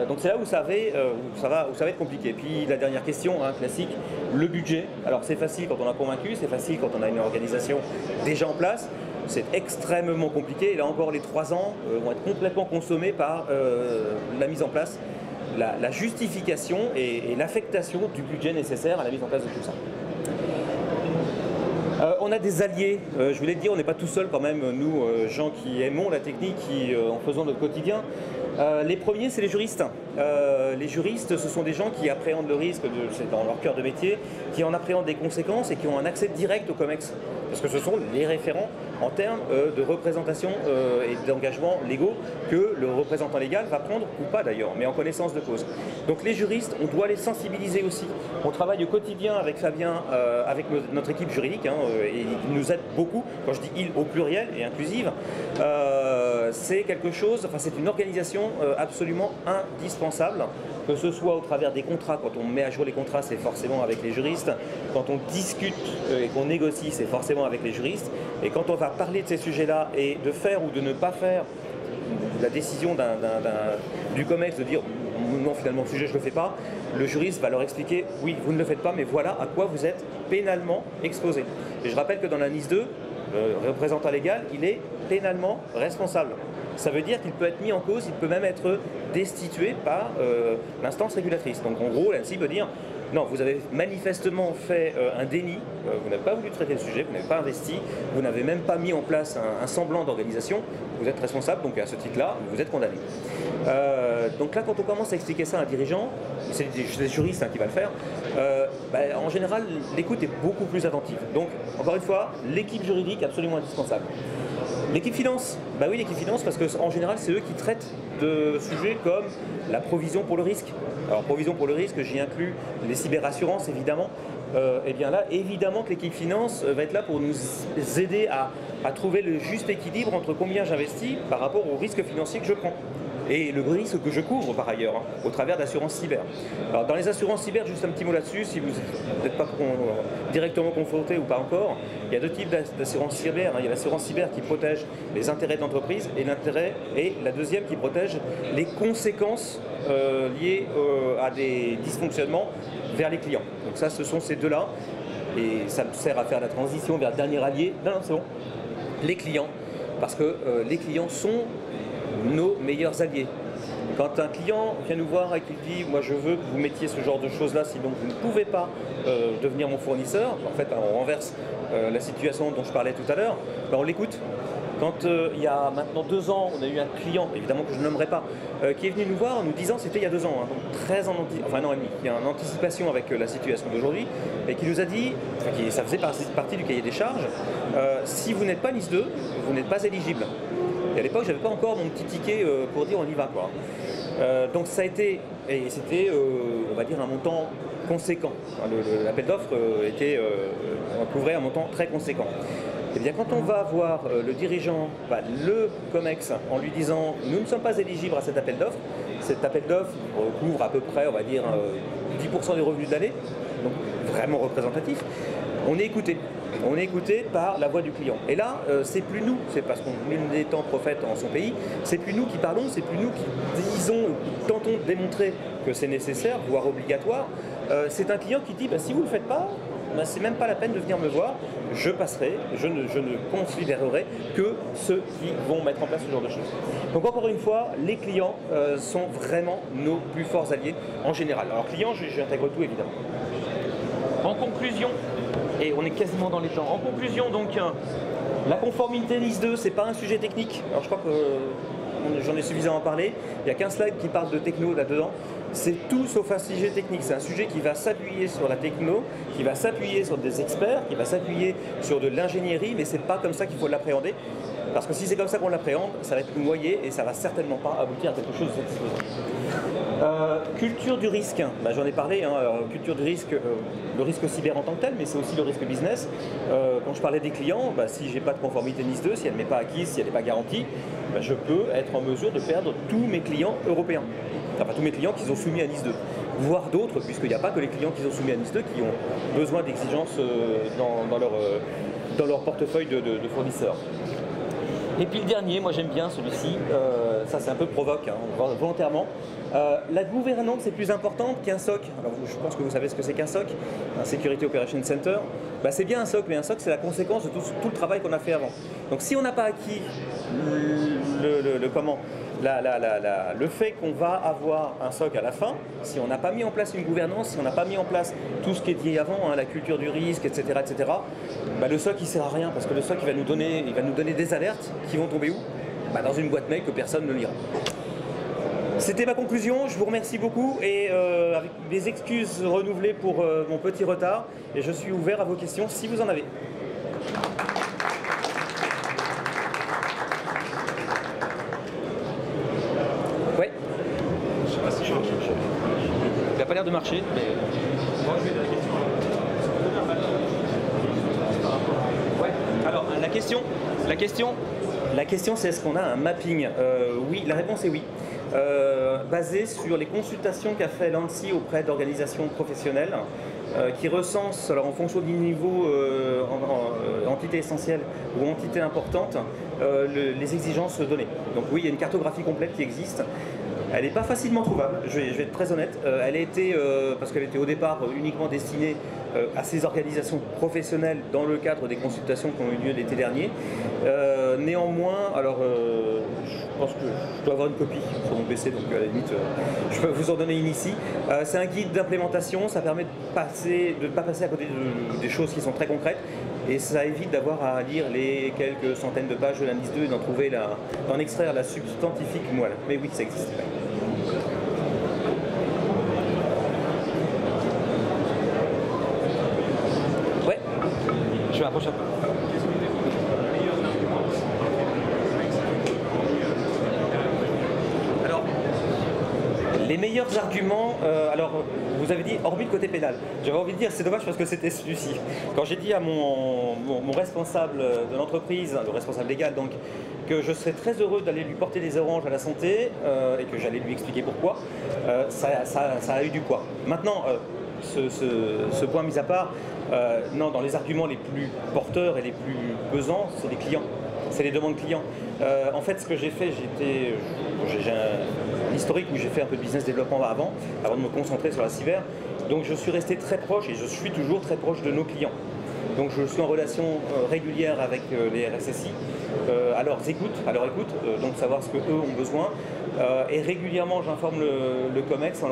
Donc c'est là où ça va être compliqué. Puis la dernière question, hein, classique, le budget. Alors c'est facile quand on a convaincu, c'est facile quand on a une organisation déjà en place. C'est extrêmement compliqué et là encore les 3 ans vont être complètement consommés par la mise en place, la justification et l'affectation du budget nécessaire à la mise en place de tout ça. On a des alliés, je voulais te dire, on n'est pas tout seul quand même, nous, gens qui aimons la technique, qui en faisons notre quotidien. Les premiers, c'est les juristes. Les juristes, ce sont des gens qui appréhendent le risque, c'est dans leur cœur de métier, qui en appréhendent des conséquences et qui ont un accès direct au COMEX. Parce que ce sont les référents en termes de représentation et d'engagement légaux que le représentant légal va prendre, ou pas d'ailleurs, mais en connaissance de cause. Donc les juristes, on doit les sensibiliser aussi. On travaille au quotidien avec Fabien, avec notre équipe juridique, hein, et il nous aide beaucoup. Quand je dis il au pluriel et inclusive, c'est quelque chose, enfin c'est une organisation absolument indispensable, que ce soit au travers des contrats. Quand on met à jour les contrats, c'est forcément avec les juristes. Quand on discute et qu'on négocie, c'est forcément avec les juristes. Et quand on va parler de ces sujets-là et de faire ou de ne pas faire la décision du COMEX de dire non, finalement le sujet je ne le fais pas, le juriste va leur expliquer oui, vous ne le faites pas, mais voilà à quoi vous êtes pénalement exposé. Et je rappelle que dans la NIS 2, le représentant légal, il est pénalement responsable. Ça veut dire qu'il peut être mis en cause, il peut même être destitué par l'instance régulatrice. Donc en gros, l'ANSSI peut dire non, vous avez manifestement fait un déni, vous n'avez pas voulu traiter le sujet, vous n'avez pas investi, vous n'avez même pas mis en place un semblant d'organisation, vous êtes responsable, donc à ce titre-là, vous êtes condamné. Donc là, quand on commence à expliquer ça à un dirigeant, c'est des juristes qui va le faire, en général, l'écoute est beaucoup plus attentive. Donc, encore une fois, l'équipe juridique absolument indispensable. L'équipe finance, bah oui, l'équipe finance, parce qu'en général, c'est eux qui traitent de sujets comme la provision pour le risque. Alors, provision pour le risque, j'y inclus les cyberassurances, évidemment, et bien là, évidemment que l'équipe finance va être là pour nous aider à trouver le juste équilibre entre combien j'investis par rapport au risque financier que je prends. Et le risque que je couvre par ailleurs, au travers d'assurances cyber. Alors dans les assurances cyber, juste un petit mot là-dessus, si vous n'êtes pas directement confronté ou pas encore, il y a deux types d'assurances cyber. Il y a l'assurance cyber qui protège les intérêts de l'entreprise et la deuxième qui protège les conséquences liées à des dysfonctionnements vers les clients. Donc ça, ce sont ces deux-là. Et ça me sert à faire la transition vers le dernier allié. Non, c'est bon. Les clients. Parce que les clients sont nos meilleurs alliés. Quand un client vient nous voir et qu'il dit « moi je veux que vous mettiez ce genre de choses-là, sinon vous ne pouvez pas devenir mon fournisseur », en fait on renverse la situation dont je parlais tout à l'heure, on l'écoute. Quand il y a maintenant 2 ans, on a eu un client, évidemment que je ne nommerai pas, qui est venu nous voir en nous disant, c'était il y a 2 ans, donc 13 ans, enfin non et demi, qui est en anticipation avec la situation d'aujourd'hui, et qui nous a dit, ça faisait partie du cahier des charges, si vous n'êtes pas NIS 2, vous n'êtes pas éligible. Et à l'époque, je n'avais pas encore mon petit ticket pour dire on y va, quoi. Donc ça a été, et c'était, on va dire, un montant conséquent. L'appel d'offres couvrait un montant très conséquent. Et bien quand on va voir le dirigeant, le COMEX, en lui disant nous ne sommes pas éligibles à cet appel d'offres, cet appel d'offres couvre à peu près, on va dire, 10% des revenus de l'année, donc vraiment représentatif, on est écouté. On est écouté par la voix du client. Et là, c'est plus nous, c'est parce qu'on est étant prophète en son pays, c'est plus nous qui parlons, c'est plus nous qui tentons de démontrer que c'est nécessaire, voire obligatoire. C'est un client qui dit si vous ne le faites pas, c'est même pas la peine de venir me voir, je passerai, je ne considérerai que ceux qui vont mettre en place ce genre de choses. Donc encore une fois, les clients sont vraiment nos plus forts alliés en général. Alors clients, j'intègre tout évidemment. En conclusion, et on est quasiment dans les temps. En conclusion, donc, la conformité NIS 2, c'est pas un sujet technique. Alors, je crois que j'en ai suffisamment parlé. Il n'y a qu'un slide qui parle de techno là-dedans. C'est tout sauf un sujet technique. C'est un sujet qui va s'appuyer sur la techno, qui va s'appuyer sur des experts, qui va s'appuyer sur de l'ingénierie, mais c'est pas comme ça qu'il faut l'appréhender. Parce que si c'est comme ça qu'on l'appréhende, ça va être noyé et ça va certainement pas aboutir à quelque chose de satisfaisant. Culture du risque, j'en ai parlé, culture du risque, le risque cyber en tant que tel, mais c'est aussi le risque business. Quand je parlais des clients, si j'ai pas de conformité NIS 2, si elle n'est pas acquise, si elle n'est pas garantie, je peux être en mesure de perdre tous mes clients européens. Enfin, tous mes clients qui sont soumis à NIS 2, voire d'autres, puisqu'il n'y a pas que les clients qui sont soumis à NIS 2 qui ont besoin d'exigences dans leur portefeuille de fournisseurs. Et puis le dernier, moi j'aime bien celui-ci, ça c'est un peu provoque, volontairement. La gouvernance est plus importante qu'un SOC. Alors je pense que vous savez ce que c'est qu'un SOC, un Security Operations Center. C'est bien un SOC, mais un SOC c'est la conséquence de tout le travail qu'on a fait avant. Donc si on n'a pas acquis le fait qu'on va avoir un SOC à la fin, si on n'a pas mis en place une gouvernance, si on n'a pas mis en place tout ce qui est dit avant, la culture du risque, etc., le SOC il sert à rien parce que le SOC il va nous donner des alertes qui vont tomber où? Dans une boîte mail que personne ne lira. C'était ma conclusion, je vous remercie beaucoup et avec des excuses renouvelées pour mon petit retard et je suis ouvert à vos questions si vous en avez. Ouais. Je sais pas si il n'a pas l'air de marcher, mais moi je vais dans les questions. Ouais. Alors la question c'est est-ce qu'on a un mapping? Oui, la réponse est oui. Basé sur les consultations qu'a fait l'ANSSI auprès d'organisations professionnelles qui recensent, alors en fonction du niveau entité essentielle ou entité importante, les exigences données. Donc oui, il y a une cartographie complète qui existe. Elle n'est pas facilement trouvable, je vais être très honnête. Elle a été, parce qu'elle était au départ uniquement destinée à ces organisations professionnelles dans le cadre des consultations qui ont eu lieu l'été dernier. Néanmoins, alors je pense que je dois avoir une copie sur mon PC, donc à la limite, je peux vous en donner une ici. C'est un guide d'implémentation, ça permet de ne pas passer à côté des choses qui sont très concrètes. Et ça évite d'avoir à lire les quelques centaines de pages de la NIS 2 et d'en extraire la substantifique moelle. Mais oui, ça existe. Ouais, je vais approcher un peu. Alors, les meilleurs arguments, alors vous avez dit hormis le côté pénal. J'avais envie de dire, c'est dommage parce que c'était celui-ci. Quand j'ai dit à mon responsable de l'entreprise, le responsable légal donc, que je serais très heureux d'aller lui porter des oranges à la santé et que j'allais lui expliquer pourquoi, ça a eu du poids. Maintenant, ce point mis à part, non, dans les arguments les plus porteurs et les plus pesants, c'est les clients. C'est les demandes clients. En fait, ce que j'ai fait, j'ai un historique où j'ai fait un peu de business développement avant de me concentrer sur la cyber. Donc je suis resté très proche et je suis toujours très proche de nos clients. Donc je suis en relation régulière avec les RSSI, à leur écoute, donc savoir ce qu'eux ont besoin. Et régulièrement, j'informe le COMEX,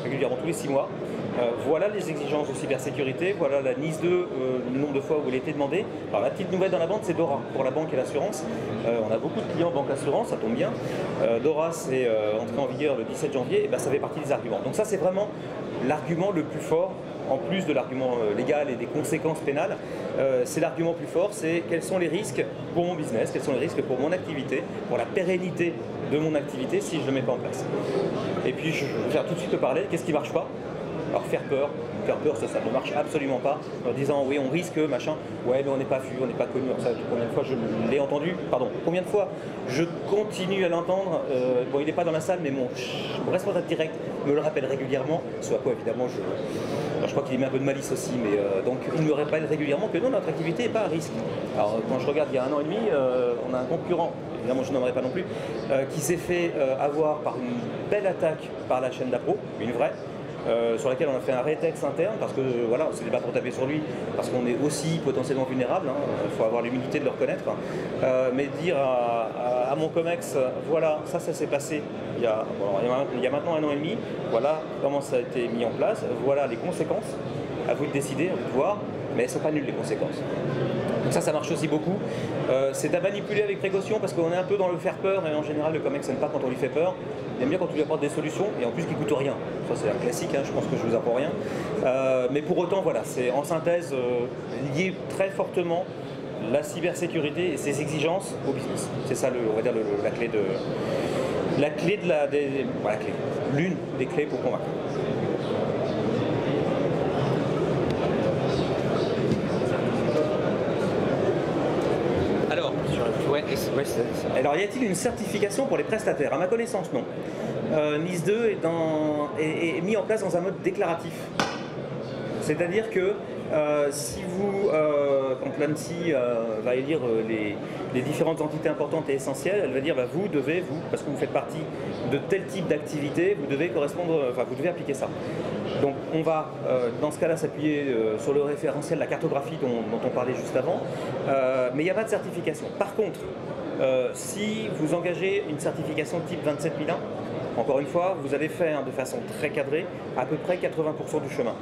régulièrement tous les 6 mois. Voilà les exigences de cybersécurité, voilà la NIS 2, le nombre de fois où elle a été demandée. Alors la petite nouvelle dans la bande, c'est DORA pour la banque et l'assurance. On a beaucoup de clients banque assurance, ça tombe bien. DORA, c'est entré en vigueur le 17 janvier, et ben, ça fait partie des arguments. Donc ça, c'est vraiment l'argument le plus fort, en plus de l'argument légal et des conséquences pénales. C'est l'argument plus fort, c'est quels sont les risques pour mon business, quels sont les risques pour mon activité, pour la pérennité de mon activité si je ne le mets pas en place. Et puis je vais tout de suite te parler, qu'est-ce qui ne marche pas? Alors faire peur, ça ne marche absolument pas, en disant oui on risque, machin, ouais mais on n'est pas vu, on n'est pas connu, ça, combien de fois je l'ai entendu, combien de fois je continue à l'entendre, bon il n'est pas dans la salle mais mon responsable direct me le rappelle régulièrement, soit quoi évidemment je crois qu'il y met un peu de malice aussi, mais donc il me rappelle régulièrement que non, notre activité n'est pas à risque. Alors quand je regarde il y a 1 an et demi, on a un concurrent, évidemment je n'aimerais pas non plus, qui s'est fait avoir par une belle attaque par la chaîne d'Appro, une vraie, sur laquelle on a fait un rétex interne parce que voilà, c'est pas pour taper sur lui, parce qu'on est aussi potentiellement vulnérable, il faut avoir l'humilité de le reconnaître, mais dire à mon COMEX, voilà, ça s'est passé il y a maintenant 1 an et demi, voilà comment ça a été mis en place, voilà les conséquences, à vous de décider, à vous de voir, mais elles ne sont pas nulles les conséquences. Donc ça marche aussi beaucoup. C'est à manipuler avec précaution parce qu'on est un peu dans le faire peur et en général le COMEX n'aime pas quand on lui fait peur. Il aime bien quand on lui apporte des solutions et en plus qui ne coûtent rien. Ça c'est un classique, je pense que je vous apprends rien. Mais pour autant, voilà, c'est en synthèse lié très fortement la cybersécurité et ses exigences au business. C'est ça, on va dire, l'une des clés pour convaincre. Alors, y a-t-il une certification pour les prestataires? À ma connaissance, non. NIS 2 est mis en place dans un mode déclaratif. C'est-à-dire que si vous, quand l'ANSSI va élire les différentes entités importantes et essentielles, elle va dire vous devez, parce que vous faites partie de tel type d'activité, vous devez vous devez appliquer ça. Donc on va dans ce cas-là s'appuyer sur le référentiel, la cartographie dont on parlait juste avant, mais il n'y a pas de certification. Par contre, si vous engagez une certification type 27001, encore une fois, vous allez faire de façon très cadrée à peu près 80% du chemin.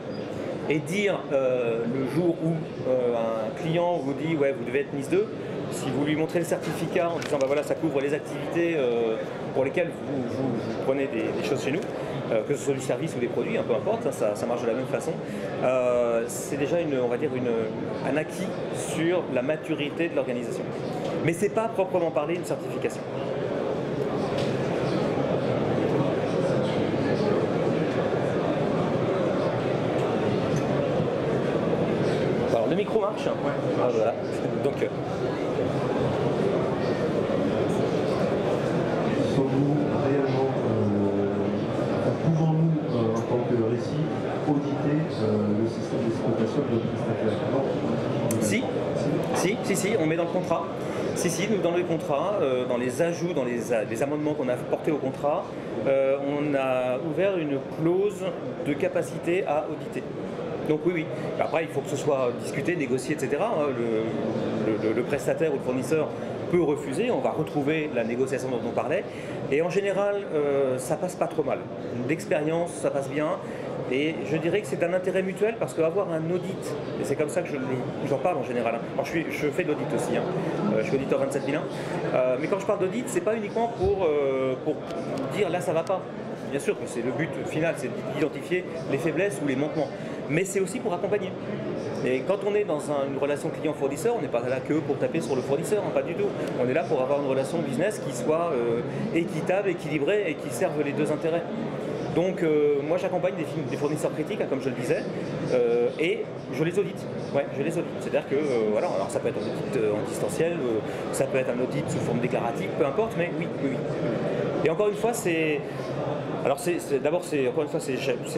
Et dire le jour où un client vous dit ouais vous devez être NIS 2, si vous lui montrez le certificat en disant voilà ça couvre les activités pour lesquelles vous prenez des choses chez nous, que ce soit du service ou des produits, peu importe, ça marche de la même façon, c'est déjà on va dire un acquis sur la maturité de l'organisation. Mais c'est pas proprement parler une certification. Le micro marche. Ouais. Ah, voilà. Donc, sommes-nous réellement, pouvons-nous, en tant que récit, auditer le système d'exploitation de notre prestataire? Si, on met dans le contrat. Si, nous dans le contrat, dans les ajouts, dans les amendements qu'on a portés au contrat, on a ouvert une clause de capacité à auditer. Donc oui. Après, il faut que ce soit discuté, négocié, etc. Le prestataire ou le fournisseur peut refuser. On va retrouver la négociation dont on parlait. Et en général, ça passe pas trop mal. D'expérience, ça passe bien. Et je dirais que c'est un intérêt mutuel parce qu'avoir un audit, et c'est comme ça que j'en parle en général. Alors je fais de l'audit aussi, je suis auditeur 27001. Mais quand je parle d'audit, c'est pas uniquement pour dire là ça va pas. Bien sûr que c'est le but final, c'est d'identifier les faiblesses ou les manquements. Mais c'est aussi pour accompagner. Et quand on est dans une relation client-fournisseur, on n'est pas là que pour taper sur le fournisseur, pas du tout. On est là pour avoir une relation business qui soit équitable, équilibrée et qui serve les deux intérêts. Donc moi j'accompagne des fournisseurs critiques, hein, comme je le disais, et je les audite. Ouais, je les audite. C'est-à-dire que voilà, alors ça peut être un audit en distanciel, ça peut être un audit sous forme déclarative, peu importe, mais oui. Et encore une fois, c'est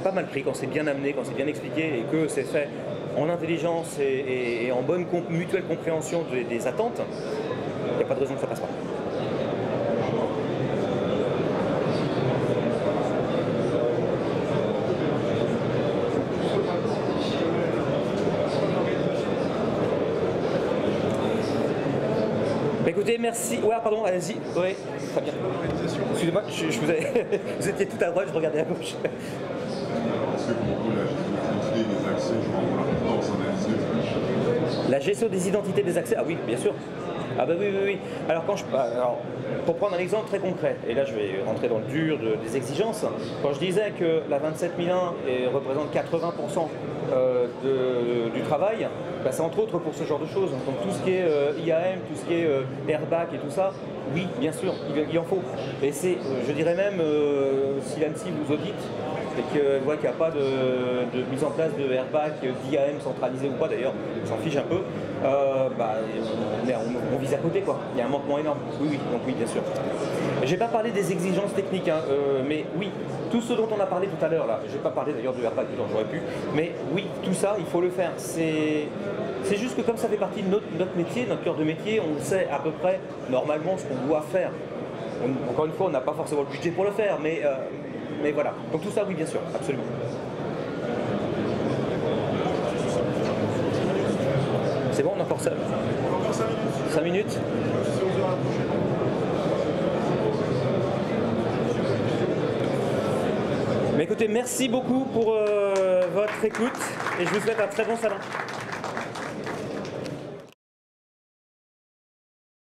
pas mal pris quand c'est bien amené, quand c'est bien expliqué et que c'est fait en intelligence et en bonne mutuelle compréhension des attentes. Il n'y a pas de raison que ça passe pas. Écoutez, merci. Ouais, pardon, allez-y. Oui, très bien. Excusez-moi, vous étiez tout à droite, je regardais à gauche. Est-ce que pour vous, la gestion des accès joue l'importance analytique? La gestion des identités des accès, ah oui, bien sûr. Ah bah oui. Alors, pour prendre un exemple très concret, et là je vais rentrer dans le dur des exigences, quand je disais que la 27001 représente 80% du travail, bah c'est entre autres pour ce genre de choses. Donc tout ce qui est IAM, tout ce qui est airbag et tout ça, oui, bien sûr, il en faut. Et c'est, je dirais même, si l'ANSSI vous audite, et qu'elle voit qu'il n'y a pas de mise en place de airbag, d'IAM centralisé ou pas d'ailleurs, on s'en fiche un peu, on vise à côté quoi. Il y a un manquement énorme. Oui, donc oui, bien sûr. J'ai pas parlé des exigences techniques, hein, mais oui, tout ce dont on a parlé tout à l'heure là, j'ai pas parlé d'ailleurs du airbag dont j'aurais pu, mais oui, tout ça, il faut le faire. C'est juste que comme ça fait partie de notre métier, notre cœur de métier, on sait à peu près normalement ce qu'on doit faire. Encore une fois, on n'a pas forcément le budget pour le faire, mais voilà. Donc tout ça, oui, bien sûr, absolument. C'est bon, on a encore ça. Encore 5 minutes. 5 minutes. C'est 11h à la prochaine. Mais écoutez, merci beaucoup pour votre écoute et je vous souhaite un très bon salon.